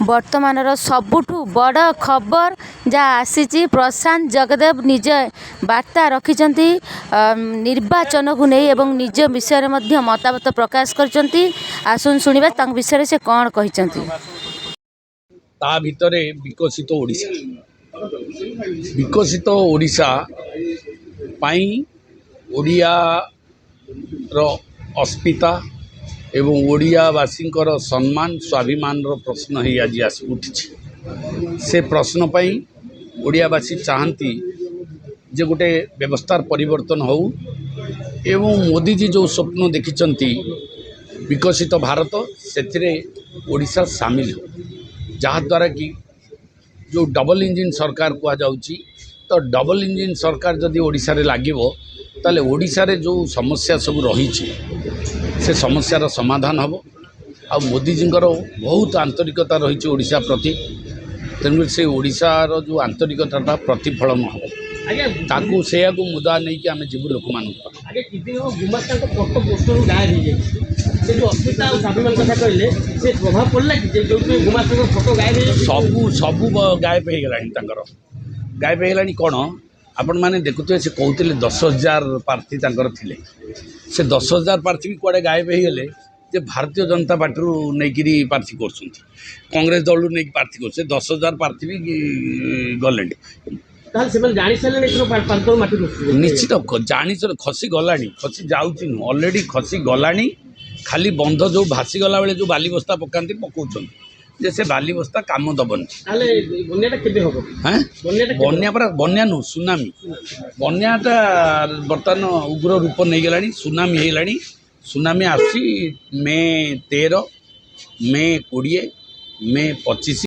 वर्तमानर सबुठु बड़ खबर जहाँ आसी प्रशांत जगदेव निज वार्ता रखिंट निर्वाचन को नहीं एवं निज विषय में मतामत प्रकाश करछंती। आसुन शुणिबा विषय से कौन कहते ता भितरे विकसित ओडिशा पाई ओडिया रो अस्मिता एवं ओडियावासींकर सम्मान स्वाभिमान रो प्रश्न ही आज आस उठी से प्रश्न पाई ओडियावासी चाहती जे गोटे व्यवस्थार परिवर्तन हो एवं मोदी जी जो स्वप्न देखिचंती विकसित भारत से ओडिशा सामिल हो जहाँ द्वारा कि जो डबल इंजिन सरकार कह जाउची तो डबल इंजिन सरकार जदि ओडिशा रे लागिवो ताले ओडिशा रे जो समस्या सब रही से समस्यार समाधान हम आ मोदी जी बहुत आंतरिकता रही ओडिशा प्रति तेणु से ओडिशार जो आंतरिकता प्रतिफलन हम ताकू से मुदा नहीं कि आम जीव लोक मान सबू सबू गायब हो गायब हो कौन आपण मैंने देखुए से कहते 10,000 प्रार्थी थिले से 10,000 प्रार्थी भी कड़े गायब हो गले जे भारतीय जनता पार्टी नहीं प्रार्थी कर कांग्रेस दल नहीं प्रार्थी कर 10,000 प्रार्थी भी गले निश्चित जानी खसी गला खसी जाऊँगी अलरेडी खसी गला खाली बंध जो भासी गला बेले जो बाली बस्ता पकाती पकाउछन जे से बाली बस्ता काम दबन बन्या पर बन्या नु सुनामी बन्याटा बर्तमान उग्र रूप नहीं गला सुनामी होगा सुनामी आसी मे 13 मे 20 मे 25